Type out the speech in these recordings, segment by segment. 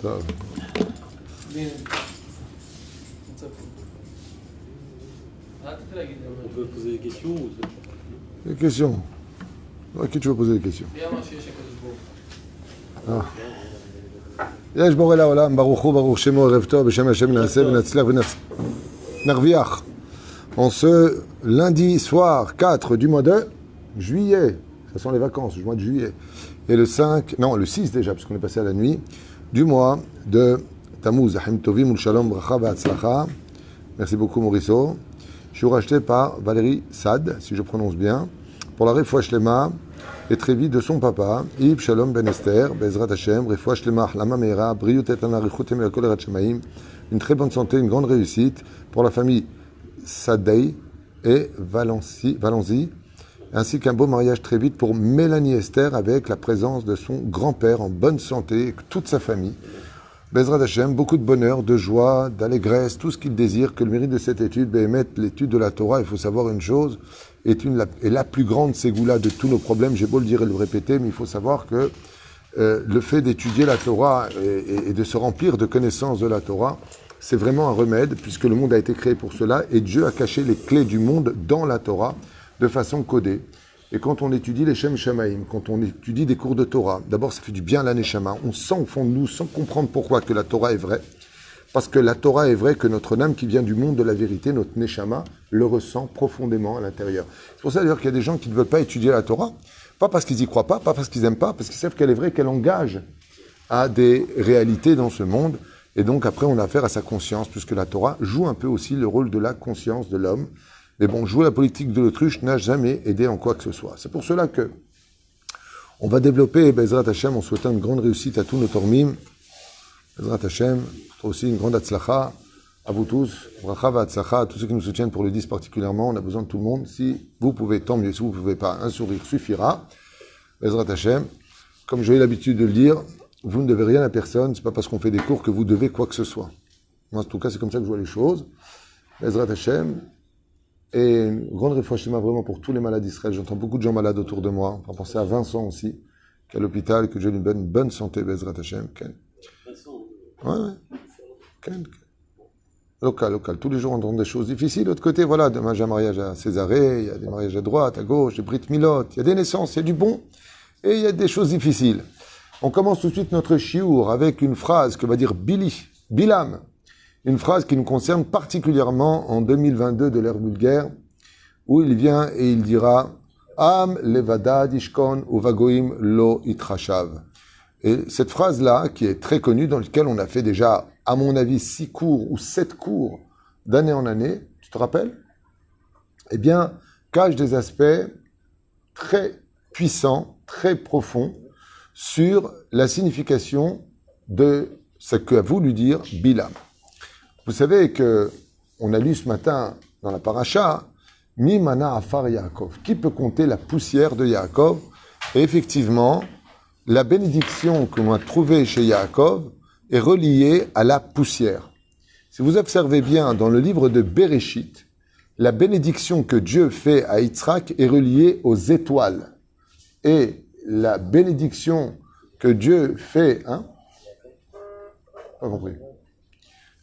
טוב. On peut poser des questions ou Des questions. À qui tu veux poser des questions? יש בורא לעולם, ברוך הוא, ברוך שמו, ערב טוב, בשם השם נעשה ונצליח ונרוויח. En ce lundi soir 4 du mois de juillet, ça sont les vacances, du mois de juillet, et le 5, non, le 6 déjà, parce qu'on est passé à la nuit, du mois de Tammuz, Ahim Tovim, Ul Shalom, Bracha, V'Atzlacha. Merci beaucoup Mauricio. Je suis racheté par Valérie Sad, si je prononce bien, pour la Refoua Shlema et très vite de son papa, Yves Shalom Ben Esther, Bezrat Hashem, Refoua Shlema, Lama Meira, Briut Etana, Richut Emel Kol Erat Shemaim, une très bonne santé, une grande réussite pour la famille Sadei et Valenzi, ainsi qu'un beau mariage très vite pour Mélanie Esther avec la présence de son grand-père en bonne santé, et toute sa famille. Bezrat Hashem, beaucoup de bonheur, de joie, d'allégresse, tout ce qu'il désire, que le mérite de cette étude, Béhémet, l'étude de la Torah, il faut savoir une chose, est la plus grande ségoula de tous nos problèmes, j'ai beau le dire et le répéter, mais il faut savoir que le fait d'étudier la Torah et de se remplir de connaissances de la Torah, c'est vraiment un remède, puisque le monde a été créé pour cela, et Dieu a caché les clés du monde dans la Torah, de façon codée. Et quand on étudie les Shem Shamaim, quand on étudie des cours de Torah, d'abord ça fait du bien à la Neshama, on sent au fond de nous, sans comprendre pourquoi, que la Torah est vraie, parce que la Torah est vraie, que notre âme qui vient du monde de la vérité, notre Neshama, le ressent profondément à l'intérieur. C'est pour ça d'ailleurs qu'il y a des gens qui ne veulent pas étudier la Torah, pas parce qu'ils n'y croient pas parce qu'ils n'aiment pas, parce qu'ils savent qu'elle est vraie, qu'elle engage à des réalités dans ce monde, et donc après on a affaire à sa conscience, puisque la Torah joue un peu aussi le rôle de la conscience de l'homme. Mais bon, jouer la politique de l'autruche n'a jamais aidé en quoi que ce soit. C'est pour cela que on va développer Bezrat Hashem en souhaitant une grande réussite à tous nos tormim. Bezrat Hashem, aussi une grande atzlacha à vous tous. Bracha v'atzlacha à tous ceux qui nous soutiennent pour le 10 particulièrement. On a besoin de tout le monde. Si vous pouvez, tant mieux. Si vous ne pouvez pas, un sourire suffira. Bezrat Hashem, comme j'ai eu l'habitude de le dire, vous ne devez rien à personne. C'est pas parce qu'on fait des cours que vous devez quoi que ce soit. Moi, en tout cas, c'est comme ça que je vois les choses. Bezrat Hashem. Et une grande réfoua shlema vraiment pour tous les malades d'Israël. J'entends beaucoup de gens malades autour de moi. On va penser à Vincent aussi, qui est à l'hôpital, que Dieu lui donne une bonne santé, Bezrat Hashem. Ouais. Local. Tous les jours, on entend des choses difficiles. De l'autre côté, voilà, demain, j'ai un mariage à Césarée, il y a des mariages à droite, à gauche, des Brit Milot, il y a des naissances, il y a du bon, et il y a des choses difficiles. On commence tout de suite notre chiour avec une phrase que va dire Bilam. Une phrase qui nous concerne particulièrement en 2022 de l'ère vulgaire, où il vient et il dira Am levada dishkon uvagoim lo itrashav. Et cette phrase-là, qui est très connue, dans laquelle on a fait déjà, à mon avis, 6 cours ou 7 cours d'année en année, tu te rappelles? Eh bien, cache des aspects très puissants, très profonds, sur la signification de ce qu'a voulu dire Bilam. Vous savez que on a lu ce matin dans la paracha Mi mana afar Yaakov. Qui peut compter la poussière de Yaakov? Et effectivement, la bénédiction que l'on a trouvée chez Yaakov est reliée à la poussière. Si vous observez bien dans le livre de Bereshit, la bénédiction que Dieu fait à Yitzhak est reliée aux étoiles. Et la bénédiction que Dieu fait... Pas compris.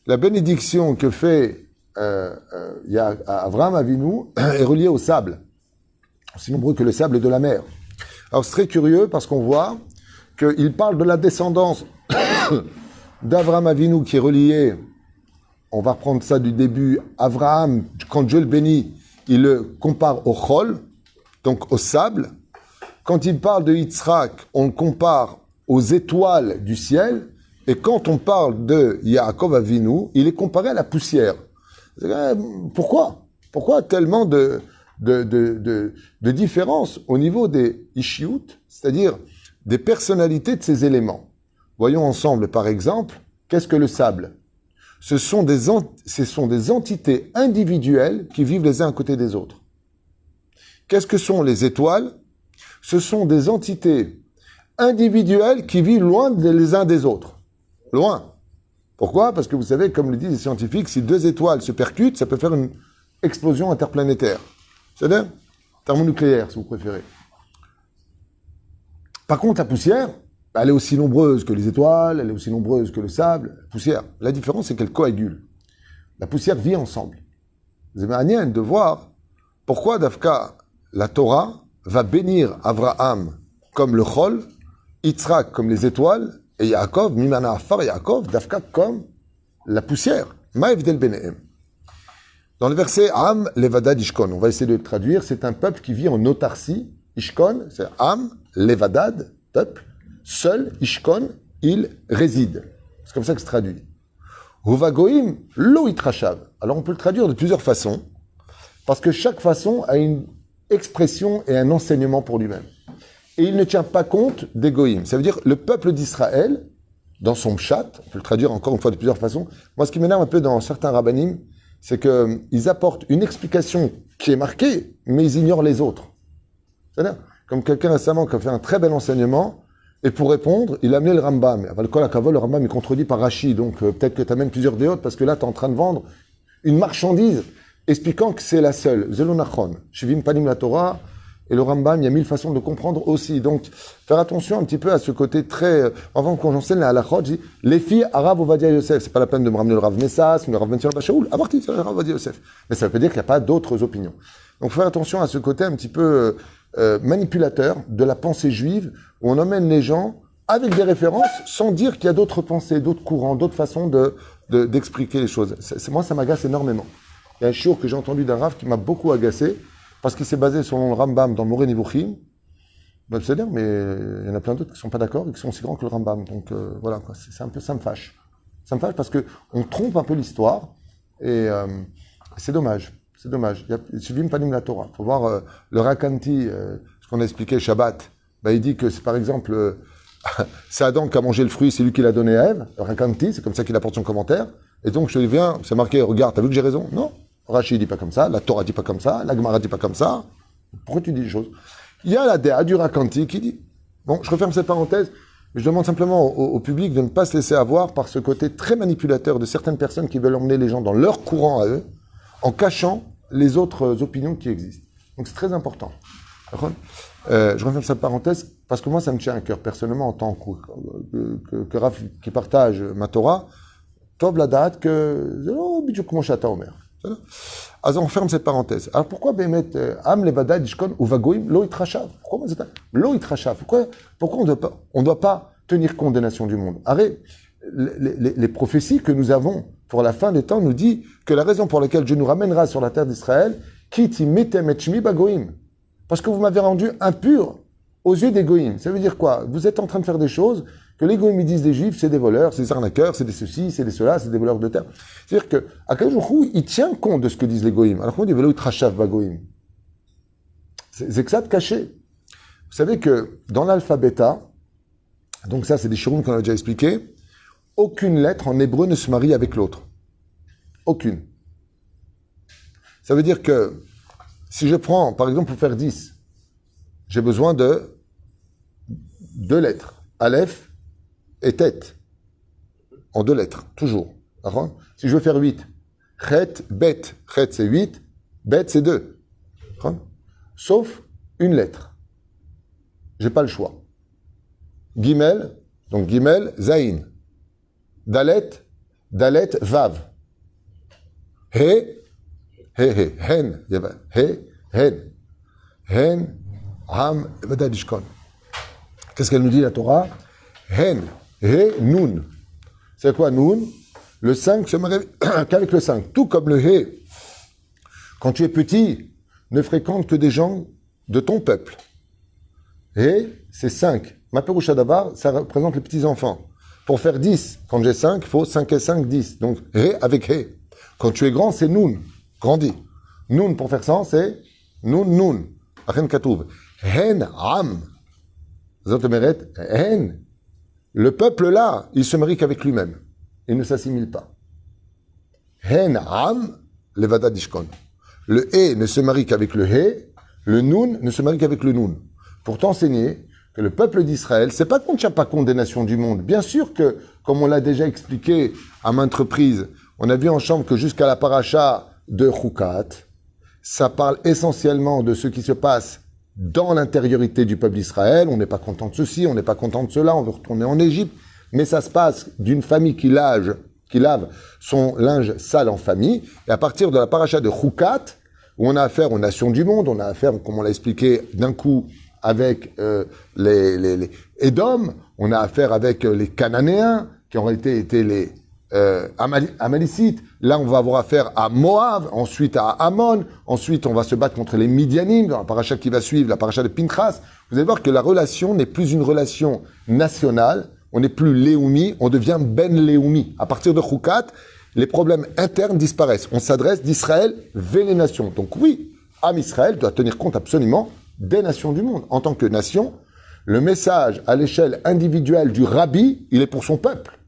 La bénédiction que fait Avraham Avinu est reliée au sable, aussi nombreux que le sable de la mer. Alors c'est très curieux parce qu'on voit qu'il parle de la descendance d'Avraham Avinu qui est reliée, on va reprendre ça du début, Avraham, quand Dieu le bénit, il le compare au chol, donc au sable. Quand il parle de Yitzhak, on le compare aux étoiles du ciel. Et quand on parle de Yaakov Avinu, il est comparé à la poussière. Pourquoi? Pourquoi tellement de différences au niveau des ishiout, c'est-à-dire des personnalités de ces éléments? Voyons ensemble, par exemple, qu'est-ce que le sable? Ce sont des entités individuelles qui vivent les uns à côté des autres. Qu'est-ce que sont les étoiles? Ce sont des entités individuelles qui vivent loin les uns des autres. Loin. Pourquoi? Parce que vous savez, comme le disent les scientifiques, si 2 étoiles se percutent, ça peut faire une explosion interplanétaire. C'est-à-dire thermonucléaire, si vous préférez. Par contre, la poussière, Elle est aussi nombreuse que les étoiles, elle est aussi nombreuse que le sable, la poussière. La différence, c'est qu'elle coagule. La poussière vit ensemble. C'est manière de voir pourquoi, Dafka, la Torah va bénir Avraham comme le Chol, Yitzhak comme les étoiles, et Yaakov, Mimana Afar Yaakov, Dafka comme la poussière. Ma'evdel Benehem. Dans le verset Am Levadad Ishkon, on va essayer de le traduire, c'est un peuple qui vit en autarcie. Ishkon, c'est Am Levadad, peuple. Seul, Ishkon, il réside. C'est comme ça que se traduit. Huvagoim, lo itrashav. Alors on peut le traduire de plusieurs façons, parce que chaque façon a une expression et un enseignement pour lui-même. Et il ne tient pas compte des goïm. Ça veut dire le peuple d'Israël, dans son pshat, on peut le traduire encore une fois de plusieurs façons. Moi, ce qui m'énerve un peu dans certains rabbanim, c'est qu'ils apportent une explication qui est marquée, mais ils ignorent les autres. C'est-à-dire, comme quelqu'un récemment qui a fait un très bel enseignement, et pour répondre, il a amené le Rambam. Le Rambam est contredit par Rashi, donc peut-être que tu amènes plusieurs déotes, parce que là, tu es en train de vendre une marchandise expliquant que c'est la seule. Zelonachon, Shivim Panim la Torah, et le Rambam, il y a 1000 façons de comprendre aussi. Donc, faire attention un petit peu à ce côté très... Avant qu'on enseigne la halachot, je dis, les filles arabes Ovadia Yosef, c'est pas la peine de me ramener le Rav Messas, le Rav Ben Sion Bachaoul, aborti, c'est le Rav Ovadia Yosef. Mais ça veut pas dire qu'il n'y a pas d'autres opinions. Donc, faire attention à ce côté un petit peu manipulateur de la pensée juive, où on emmène les gens avec des références, sans dire qu'il y a d'autres pensées, d'autres courants, d'autres façons d'expliquer les choses. Moi, ça m'agace énormément. Il y a un shiur que j'ai entendu d'un Rav qui m'a beaucoup agacé, parce qu'il s'est basé sur le Rambam dans le Moreh Nevuchim. C'est-à-dire, mais il y en a plein d'autres qui ne sont pas d'accord et qui sont aussi grands que le Rambam. Donc voilà, quoi. C'est un peu, ça me fâche. Ça me fâche parce qu'on trompe un peu l'histoire et c'est dommage. C'est dommage. Il suffit pas la Torah. Il faut voir le Rakanti, ce qu'on a expliqué Shabbat. Il dit que c'est par exemple, c'est Adam qui a mangé le fruit, c'est lui qui l'a donné à Ève. Le Rakanti, c'est comme ça qu'il apporte son commentaire. Et donc je lui viens, c'est marqué, regarde, t'as vu que j'ai raison? Non. Rashi dit pas comme ça, la Torah dit pas comme ça, la Gemara dit pas comme ça. Pourquoi tu dis les choses? Il y a la Déa du Rakanti qui dit. Bon, je referme cette parenthèse, mais je demande simplement au public de ne pas se laisser avoir par ce côté très manipulateur de certaines personnes qui veulent emmener les gens dans leur courant à eux, en cachant les autres opinions qui existent. Donc c'est très important. Je referme cette parenthèse parce que moi ça me tient à cœur personnellement en tant que Rav qui partage ma Torah. Tov la date que oh bidou comment chata omer. Alors on ferme cette parenthèse. Alors pourquoi Bémet Am Levada Dishkon ou Vagoim Lo Itrashav? Pourquoi Lo Itrashav? Pourquoi on ne doit pas tenir compte des nations du monde? Arrête. Les prophéties que nous avons pour la fin des temps nous dit que la raison pour laquelle Dieu nous ramènera sur la terre d'Israël, Kiti metem et shmi bagoim, parce que vous m'avez rendu impur aux yeux des goïms. Ça veut dire quoi? Vous êtes en train de faire des choses que les goïms disent des juifs, c'est des voleurs, c'est des arnaqueurs, c'est des ceci, c'est des cela, c'est des voleurs de terre. C'est-à-dire que Akadosh Baruch Hu, il tient compte de ce que disent les goïms. Alors qu'on dit velo itrashav bagoim. C'est que ça de caché. Vous savez que dans l'alphabet bêta, donc ça c'est des shiurim qu'on a déjà expliqué, aucune lettre en hébreu ne se marie avec l'autre. Aucune. Ça veut dire que si je prends, par exemple, pour faire 10, j'ai besoin de 2 lettres. Aleph et tête. En 2 lettres, toujours. D'accord? Si je veux faire 8, chet, bet. Chet c'est 8, bet c'est 2. D'accord? Sauf une lettre. J'ai pas le choix. Gimel, donc Gimel, Zain. Dalet, Vav. He, Hen, Hen, Ham, Vadadishkon. Qu'est-ce qu'elle nous dit la Torah? Hen, He, Nun. C'est quoi Nun? Le 5 se marie qu'avec le 5. Tout comme le He. Quand tu es petit, ne fréquente que des gens de ton peuple. He, c'est 5. Ma Perusha Dabar, ça représente les petits-enfants. Pour faire 10, quand j'ai 5, il faut 5 et 5, 10. Donc, He avec He. Quand tu es grand, c'est Nun. Grandi. Nun, pour faire 100, c'est Nun. Achen Katouv. Hen, Am. Zotomeret, Hen. Le peuple là, il se marie qu'avec lui-même. Il ne s'assimile pas. Hen, Am, Levada Dishkon. Le He ne se marie qu'avec le He. Le Nun ne se marie qu'avec le Nun. Pour t'enseigner que le peuple d'Israël, c'est pas qu'on ne tient pas compte des nations du monde. Bien sûr que, comme on l'a déjà expliqué à maintes reprises, on a vu en chambre que jusqu'à la paracha de Chukat, ça parle essentiellement de ce qui se passe dans l'intériorité du peuple d'Israël. On n'est pas content de ceci, on n'est pas content de cela, on veut retourner en Égypte. Mais ça se passe d'une famille qui lave son linge sale en famille. Et à partir de la paracha de Choukat, où on a affaire aux nations du monde, on a affaire, comme on l'a expliqué d'un coup, avec les Édom, on a affaire avec les Cananéens, qui en réalité étaient les Amalicites. Là, on va avoir affaire à Moab, ensuite à Ammon, ensuite on va se battre contre les Midianim, dans la paracha qui va suivre, la paracha de Pinchas. Vous allez voir que la relation n'est plus une relation nationale, on n'est plus Léoumi, on devient Ben Léoumi. À partir de Choukat, les problèmes internes disparaissent. On s'adresse d'Israël vers les nations. Donc oui, Am Israël doit tenir compte absolument des nations du monde. En tant que nation, le message à l'échelle individuelle du rabbi, il est pour son peuple.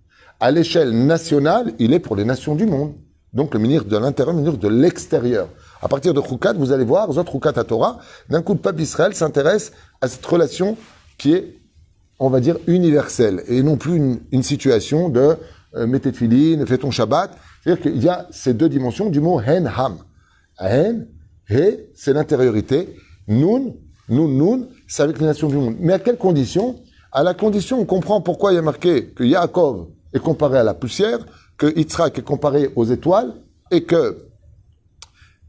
À l'échelle nationale, il est pour les nations du monde. Donc le ministre de l'Intérieur, le ministre de l'Extérieur. À partir de Choukat, vous allez voir, Zot Choukat à Torah, d'un coup le peuple d'Israël s'intéresse à cette relation qui est, on va dire, universelle, et non plus une situation de mets tes tefilines, fais ton Shabbat. C'est-à-dire qu'il y a ces deux dimensions du mot hen ham. Hen, he, c'est l'intériorité. Nun, c'est avec les nations du monde. Mais à quelle condition? À la condition, on comprend pourquoi il y a marqué que Yaakov est comparé à la poussière, que Yitzhak est comparé aux étoiles, et que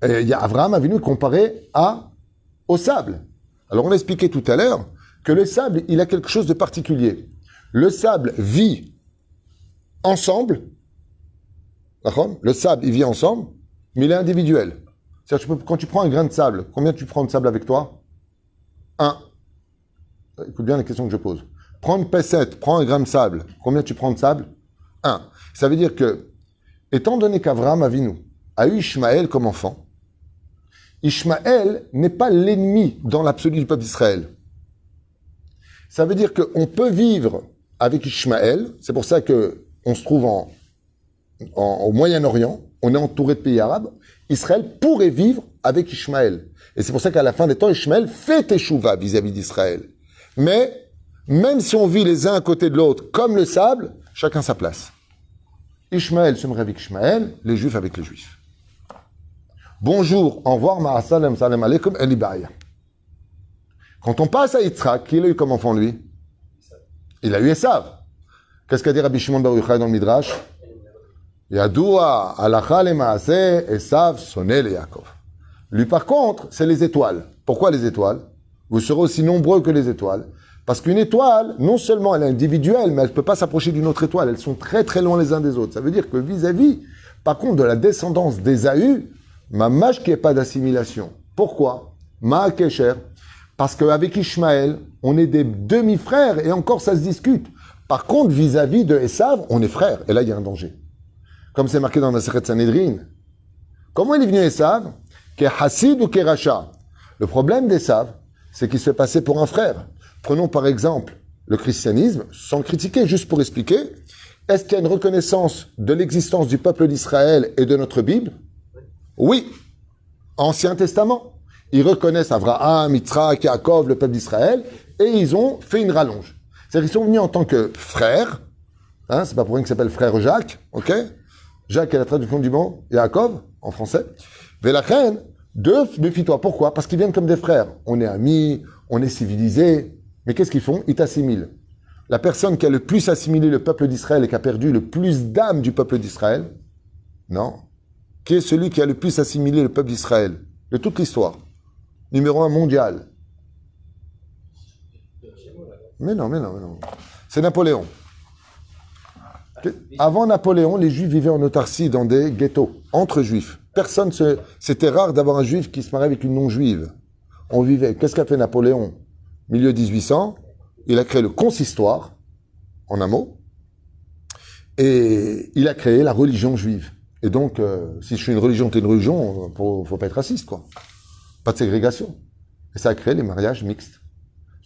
Avraham Avinu est comparé au sable. Alors on a expliqué tout à l'heure que le sable, il a quelque chose de particulier. Le sable vit ensemble, d'accord? Le sable, il vit ensemble, mais il est individuel. C'est-à-dire, quand tu prends un grain de sable, combien tu prends de sable avec toi? Un. Écoute bien la question que je pose. Prends une pesette, prends un grain de sable, combien tu prends de sable? Un. Ça veut dire que, étant donné qu'Avraham Avinu a eu Ishmaël comme enfant, Ishmaël n'est pas l'ennemi dans l'absolu du peuple d'Israël. Ça veut dire qu'on peut vivre avec Ishmaël, c'est pour ça qu'on se trouve au Moyen-Orient, on est entouré de pays arabes, Israël pourrait vivre avec Ishmaël. Et c'est pour ça qu'à la fin des temps, Ishmaël fait teshuva vis-à-vis d'Israël. Mais, même si on vit les uns à côté de l'autre, comme le sable, chacun sa place. Ishmaël se marie avec Ishmaël, les Juifs avec les Juifs. Bonjour, au revoir, ma'asalam, salam alaikum, elibaya. Quand on passe à Yitzhak, qui l'a eu comme enfant, lui? Il a eu Esav. Qu'est-ce qu'a dit Rabbi Shimon Bar Yochai dans le Midrash? Yadoua, halacha le maaseh, Esav, sonné le Yaakov. Lui, par contre, c'est les étoiles. Pourquoi les étoiles? Vous serez aussi nombreux que les étoiles. Parce qu'une étoile, non seulement elle est individuelle, mais elle ne peut pas s'approcher d'une autre étoile. Elles sont très très loin les uns des autres. Ça veut dire que vis-à-vis, par contre, de la descendance d'Ésaü, mamash qu'il n'y ait pas d'assimilation. Pourquoi? Ma'akesher. Parce qu'avec Ishmaël, on est des demi-frères et encore ça se discute. Par contre, vis-à-vis de Esav, on est frères. Et là, il y a un danger. Comme c'est marqué dans la Masechet Sanhedrin. Comment il est venu Esav? Qu'est Hassid ou qu'est Racha? Le problème d'Esav, c'est qu'il se fait passer pour un frère. Prenons par exemple le christianisme, sans critiquer, juste pour expliquer. Est-ce qu'il y a une reconnaissance de l'existence du peuple d'Israël et de notre Bible? Oui. Ancien Testament. Ils reconnaissent Avraham, Yitzhak, Yaakov, le peuple d'Israël, et ils ont fait une rallonge. C'est-à-dire qu'ils sont venus en tant que frères, hein, c'est pas pour rien qu'ils s'appellent frère Jacques, ok? Jacques est la traduction du mot Yaakov, en français. Velachen, méfie-toi. Pourquoi? Parce qu'ils viennent comme des frères. On est amis, on est civilisés. Mais qu'est-ce qu'ils font? Ils t'assimilent. La personne qui a le plus assimilé le peuple d'Israël et qui a perdu le plus d'âme du peuple d'Israël, non. Qui est celui qui a le plus assimilé le peuple d'Israël de toute l'histoire? Numéro 1 mondial. Mais non. C'est Napoléon. Avant Napoléon, les Juifs vivaient en autarcie dans des ghettos, entre Juifs. C'était rare d'avoir un Juif qui se mariait avec une non-Juive. On vivait. Qu'est-ce qu'a fait Napoléon? Milieu 1800, il a créé le consistoire, en un mot, et il a créé la religion juive. Et donc, si je suis une religion, t'es une religion, faut pas être raciste, quoi. Pas de ségrégation. Et ça a créé les mariages mixtes.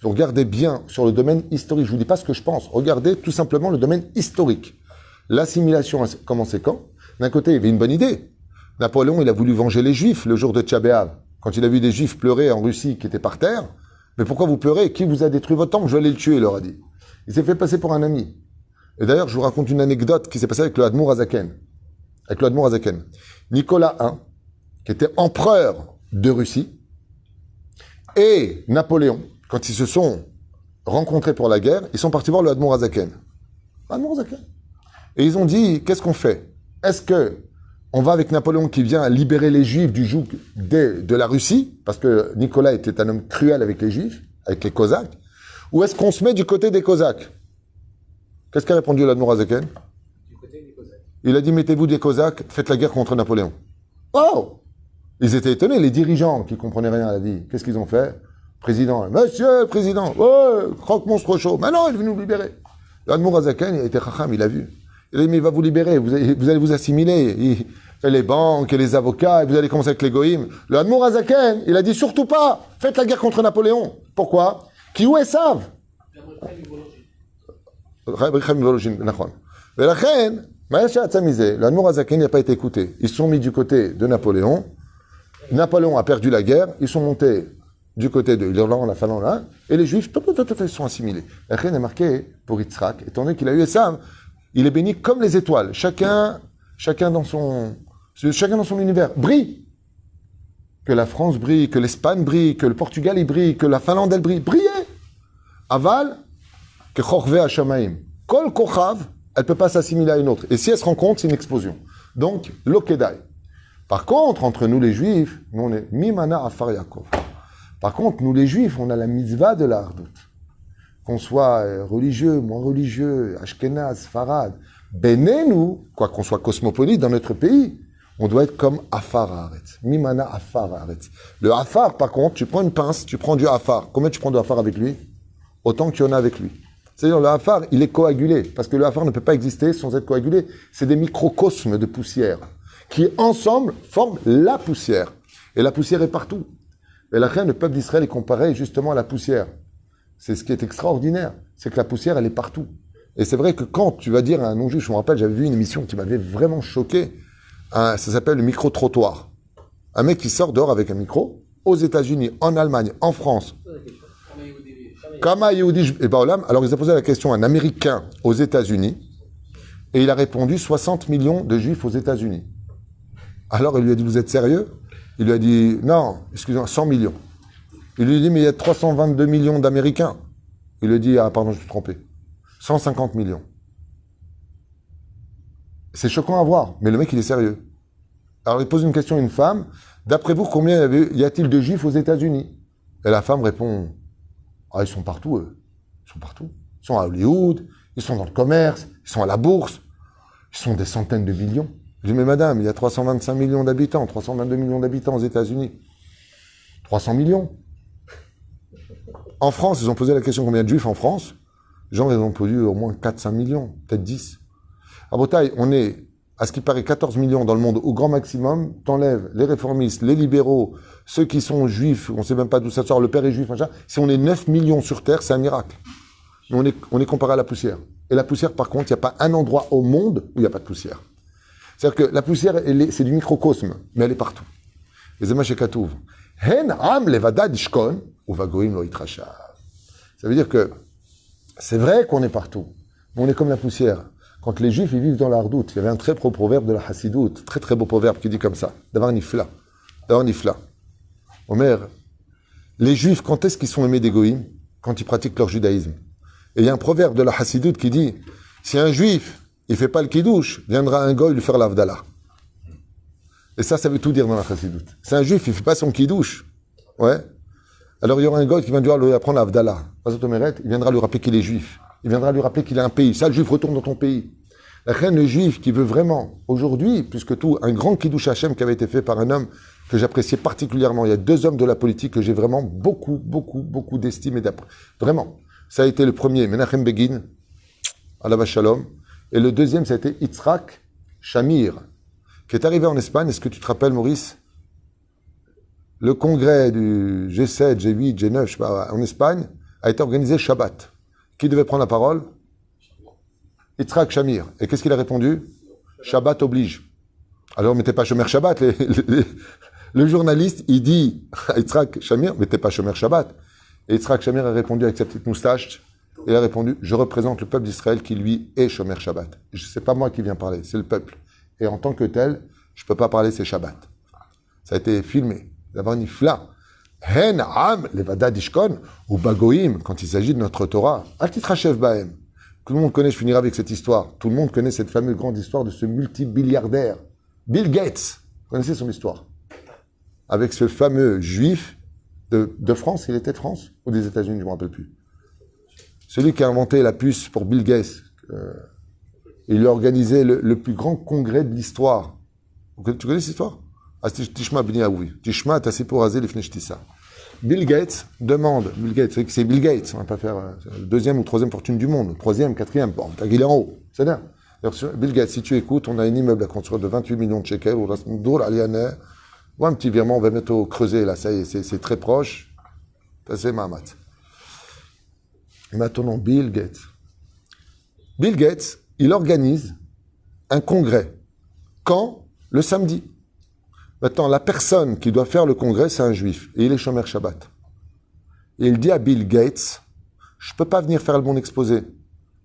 Vous regardez bien sur le domaine historique, je vous dis pas ce que je pense, regardez tout simplement le domaine historique. L'assimilation a commencé quand? D'un côté, il y avait une bonne idée. Napoléon, il a voulu venger les Juifs le jour de Tch'a B'Av. Quand il a vu des Juifs pleurer en Russie qui étaient par terre, mais pourquoi vous pleurez? Qui vous a détruit votre temple? Je vais aller le tuer, il leur a dit. Il s'est fait passer pour un ami. Et d'ailleurs, je vous raconte une anecdote qui s'est passée avec le Admour Hazaken. Nicolas I, qui était empereur de Russie, et Napoléon, quand ils se sont rencontrés pour la guerre, ils sont partis voir le Admour Hazaken. Et ils ont dit, qu'est-ce qu'on fait? Est-ce que on va avec Napoléon qui vient libérer les Juifs du joug de la Russie, parce que Nicolas était un homme cruel avec les Juifs, avec les Cosaques, ou est-ce qu'on se met du côté des Cosaques? Qu'est-ce qu'a répondu l'Admour Hazaken? Du côté des Cosaques. Il a dit, mettez-vous des Cosaques, faites la guerre contre Napoléon. Oh! Ils étaient étonnés, les dirigeants qui comprenaient rien à la vie. Qu'est-ce qu'ils ont fait? Président, monsieur le président, ouais, croque-monstre chaud. Maintenant, il est venu nous libérer. L'Admour Hazaken, il a été chacham, il a vu. Il a dit, mais il va vous libérer, vous allez vous assimiler. Il fait les banques et les avocats, et vous allez commencer avec les goïms. Le Admour Hazaken, il a dit, surtout pas, faites la guerre contre Napoléon. Pourquoi? Qui ou savent? L'Admour Hazaken n'a pas été écouté. Ils se sont mis du côté de Napoléon. Napoléon a perdu la guerre. Ils sont montés du côté de l'Irlande, la Finlande, là, et les Juifs, ils sont assimilés. La reine est marquée pour Yitzhak, étant donné qu'il a eu Esav, il est béni comme les étoiles. Chacun dans son univers brille. Que la France brille, que l'Espagne brille, que le Portugal il brille, que la Finlande elle brille. Brillez! Aval, que Chorve Hashamaim. Kol Kochav, elle ne peut pas s'assimiler à une autre. Et si elle se rencontre, c'est une explosion. Donc, Lokedai. Par contre, entre nous les Juifs, nous on est Mimana Afar Yaakov. Par contre, nous les Juifs, on a la mitzvah de la Hardout. Qu'on soit religieux, moins religieux, Ashkenaz, Farad, Benenu, quoi qu'on soit cosmopolite dans notre pays, on doit être comme Afar Haaretz. Mimana Afar Haaretz. Le Afar, par contre, tu prends une pince, tu prends du Afar. Combien tu prends de Afar avec lui? Autant qu'il y en a avec lui. C'est-à-dire, le Afar, il est coagulé. Parce que le Afar ne peut pas exister sans être coagulé. C'est des microcosmes de poussière qui, ensemble, forment la poussière. Et la poussière est partout. Et la reine, le peuple d'Israël est comparé justement à la poussière. C'est ce qui est extraordinaire. C'est que la poussière, elle est partout. Et c'est vrai que quand tu vas dire à un non-juif, je me rappelle, j'avais vu une émission qui m'avait vraiment choqué. Ça s'appelle le micro-trottoir. Un mec qui sort dehors avec un micro, aux États-Unis, en Allemagne, en France. Kama Yehudi et Baolam. Alors, il a posé la question à un Américain aux États-Unis. Et il a répondu 60 millions de juifs aux États-Unis. Alors, il lui a dit, vous êtes sérieux? Il lui a dit, non, excusez-moi, 100 millions. Il lui a dit, mais il y a 322 millions d'Américains. Il lui a dit, ah, pardon, je me suis trompé. 150 millions. C'est choquant à voir, mais le mec, il est sérieux. Alors, il pose une question à une femme. D'après vous, combien y a-t-il de juifs aux États-Unis? Et la femme répond, ah, ils sont partout, eux. Ils sont partout. Ils sont à Hollywood, ils sont dans le commerce, ils sont à la bourse. Ils sont des centaines de millions. Je dis, mais madame, il y a 325 millions d'habitants, 322 millions d'habitants aux États-Unis. 300 millions. En France, ils ont posé la question combien de juifs en France. Les gens, ils ont posé au moins 4-5 millions, peut-être 10. À Bretagne, on est, à ce qui paraît, 14 millions dans le monde au grand maximum. T'enlèves les réformistes, les libéraux, ceux qui sont juifs, on ne sait même pas d'où ça sort, le père est juif, machin. Si on est 9 millions sur Terre, c'est un miracle. On est comparé à la poussière. Et la poussière, par contre, il n'y a pas un endroit au monde où il n'y a pas de poussière. C'est-à-dire que la poussière, c'est du microcosme, mais elle est partout. Les Zemash Katouv. Hen am levadad ishkon, ou vagoim lo itrashav. Ça veut dire que c'est vrai qu'on est partout, mais on est comme la poussière. Quand les Juifs ils vivent dans la hardoute, il y avait un très beau proverbe de la Hassidoute, très très beau proverbe qui dit comme ça, d'avoir nifla. Omer, les Juifs, quand est-ce qu'ils sont aimés des goïms? Quand ils pratiquent leur judaïsme. Et il y a un proverbe de la Hassidoute qui dit, si un Juif il fait pas le kidouche, viendra un goy lui faire l'avdallah. Et ça veut tout dire dans la chassidoute. C'est un juif, il fait pas son kidouche. Ouais. Alors il y aura un goy qui viendra lui apprendre l'avdallah. Il viendra lui rappeler qu'il est juif. Il viendra lui rappeler qu'il a un pays. Ça, le juif retourne dans ton pays. La reine, le juif qui veut vraiment, aujourd'hui, plus que tout, un grand kidouche Hachem qui avait été fait par un homme que j'appréciais particulièrement. Il y a 2 hommes de la politique que j'ai vraiment beaucoup d'estime et d'appréciation. Vraiment. Ça a été le premier, Menachem Begin, Alav Shalom. Et le deuxième, ça a été Yitzhak Shamir, qui est arrivé en Espagne. Est-ce que tu te rappelles, Maurice? Le congrès du G7, G8, G9, je sais pas, en Espagne, a été organisé Shabbat. Qui devait prendre la parole? Yitzhak Shamir. Et qu'est-ce qu'il a répondu? Shabbat oblige. Alors, mettez pas Shomer Shabbat. Le journaliste, il dit à Yitzhak Shamir, mettez pas Shomer Shabbat. Et Yitzhak Shamir a répondu avec sa petite moustache. Il a répondu, je représente le peuple d'Israël qui, lui, est Shomer Shabbat. C'est pas moi qui viens parler, c'est le peuple. Et en tant que tel, je peux pas parler, c'est Shabbat. Ça a été filmé. D'abord, Nifla. Hen am levada dishkon ou bagoim, quand il s'agit de notre Torah. Al titrachev bahem. Tout le monde connaît, je finirai avec cette histoire. Tout le monde connaît cette fameuse grande histoire de ce multibilliardaire, Bill Gates. Vous connaissez son histoire? Avec ce fameux juif de France, il était de France ou des États-Unis, je ne me rappelle plus. Celui qui a inventé la puce pour Bill Gates. Il a organisé le plus grand congrès de l'histoire. Tu connais cette histoire? Tishma b'ni Aoui. Tishma t'asipo razé lifnei shtissa. Bill Gates demande, c'est Bill Gates, on va pas faire la deuxième ou troisième fortune du monde, troisième, quatrième, bon, il est en haut, c'est bien. Bill Gates, si tu écoutes, on a un immeuble à construire de 28 millions de shekels, ou un petit virement, on va mettre au creuset, là, ça y est, c'est très proche, c'est Mahamat. Maintenant, Bill Gates, il organise un congrès. Quand? Le samedi. Maintenant, la personne qui doit faire le congrès, c'est un juif. Et il est Shomer Shabbat. Et il dit à Bill Gates, je ne peux pas venir faire mon exposé.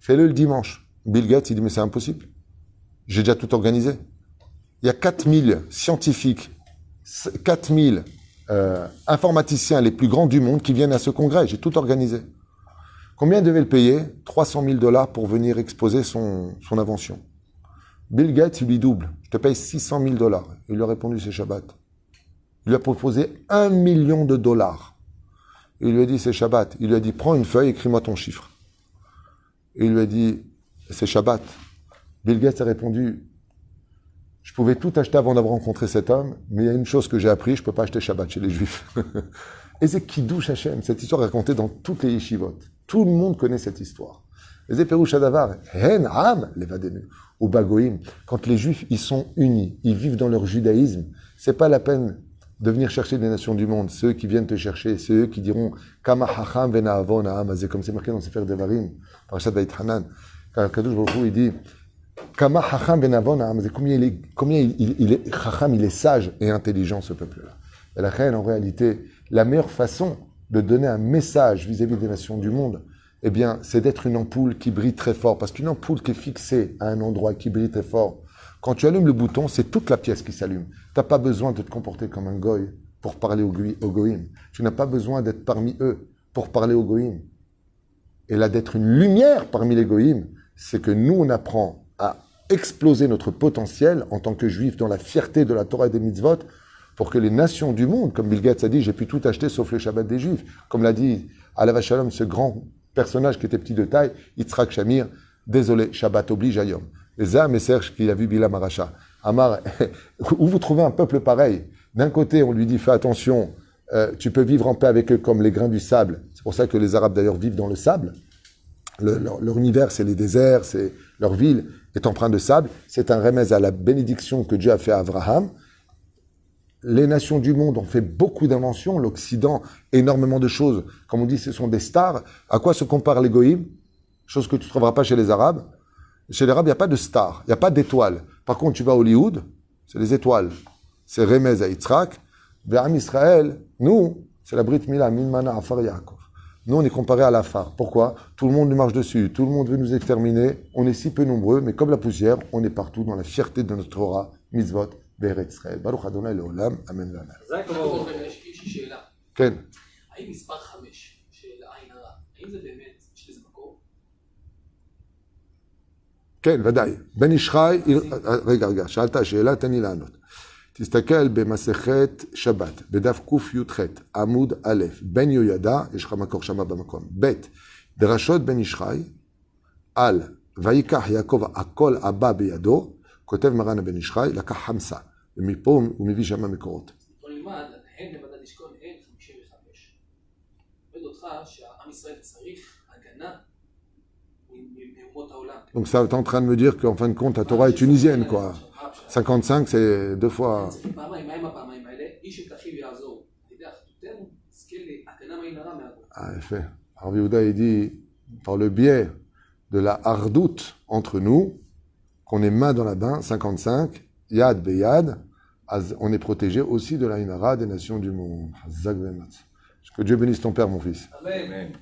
Fais-le le dimanche. Bill Gates, il dit, mais c'est impossible. J'ai déjà tout organisé. Il y a 4000 scientifiques, 4000 informaticiens les plus grands du monde qui viennent à ce congrès. J'ai tout organisé. Combien devait le payer? 300 000 $ pour venir exposer son invention. Bill Gates, il lui double. Je te paye 600 000 $. Il lui a répondu, c'est Shabbat. Il lui a proposé $1 million. Il lui a dit, c'est Shabbat. Il lui a dit, prends une feuille, écris-moi ton chiffre. Il lui a dit, c'est Shabbat. Bill Gates a répondu, je pouvais tout acheter avant d'avoir rencontré cet homme, mais il y a une chose que j'ai appris, je ne peux pas acheter Shabbat chez les Juifs. Et c'est Kiddush Hashem. Cette histoire est racontée dans toutes les yeshivot. Tout le monde connaît cette histoire. Les Éperouch Adavar, Hen Am, les Vadenu, ou Bagoïm. Quand les Juifs, ils sont unis, ils vivent dans leur judaïsme, c'est pas la peine de venir chercher les nations du monde. Ceux qui viennent te chercher, c'est eux qui diront Kama Hacham Vena'avon Ha'amazé, comme c'est marqué dans Sefer Devarim, Parashat Vayit Hanan. Quand Kadosh Baruch Hu, il dit Kama Hacham Vena'avon Ha'amazé, combien il est Hacham, il est sage et intelligent, ce peuple-là. Et la reine, en réalité, la meilleure façon de donner un message vis-à-vis des nations du monde, eh bien, c'est d'être une ampoule qui brille très fort. Parce qu'une ampoule qui est fixée à un endroit qui brille très fort, quand tu allumes le bouton, c'est toute la pièce qui s'allume. Tu n'as pas besoin de te comporter comme un goy pour parler au goïm. Tu n'as pas besoin d'être parmi eux pour parler au goïm. Et là, d'être une lumière parmi les goïm, c'est que nous, on apprend à exploser notre potentiel en tant que juifs dans la fierté de la Torah et des mitzvot pour que les nations du monde, comme Bill Gates a dit, j'ai pu tout acheter sauf le Shabbat des Juifs. Comme l'a dit Alav Shalom, ce grand personnage qui était petit de taille, Yitzhak Shamir, désolé, Shabbat oblige Ayom. Et Zah Serge qui a vu Bilam Aracha. Amar, où vous trouvez un peuple pareil? D'un côté, on lui dit, fais attention, tu peux vivre en paix avec eux comme les grains du sable. C'est pour ça que les Arabes d'ailleurs vivent dans le sable. Leur univers, c'est les déserts, c'est leur ville est empreinte de sable. C'est un remède à la bénédiction que Dieu a fait à Abraham. Les nations du monde ont fait beaucoup d'inventions, l'Occident, énormément de choses. Comme on dit, ce sont des stars. À quoi se comparent les goïms? Chose que tu ne trouveras pas chez les Arabes. Chez les Arabes, il n'y a pas de stars, il n'y a pas d'étoiles. Par contre, tu vas à Hollywood, c'est les étoiles. C'est Remez à Yitzhak. Vers Israël, nous, c'est la Brit Mila, Minmana Afar Yaakov. Nous, on est comparé à l'Afar. Pourquoi? Tout le monde nous marche dessus, tout le monde veut nous exterminer. On est si peu nombreux, mais comme la poussière, on est partout dans la fierté de notre Torah, mitzvot, בארץ ישראל. ברוך ה' לעולם, אמן ואמן. יש לי שאלה. כן. האם מספר 5 של עין הרע, האם זה באמת, יש לזה מקור? כן, ודאי. בן איש חי, רגע, שאלת השאלה, תן לי לענות. תסתכל במסכת שבת, בדף קי"ח, עמוד א', בן יהוידע, יש לך מקור שמה במקום. ב', דרשות בן איש חי, על ויקח יעקב הכל הבא בידו, כותב מרן הבן איש חי, לקח חמסה, ומפה הוא מביא שם מקורות. בוא נלמד, הן לבדד ישכון, הן 55. עובד אותך שהעם ישראל צריך הגנה מאומות העולם. Donc ça, t'es en train de me dire qu'en fin de compte, la Torah est tunisienne, quoi. 55, c'est deux fois... פעמיים, מה עם הפעמיים האלה? איש את אחיו יעזור. תדע, אחדותנו, זכה להגנה מעין הרע מהכל. Ah, effet. Rabbi Yehuda, il dit, par le biais de la hardoute entre nous, qu'on est main dans la main, 55, yad beyad, on est protégé aussi de la inara des nations du monde. Que Dieu bénisse ton père, mon fils. Amen.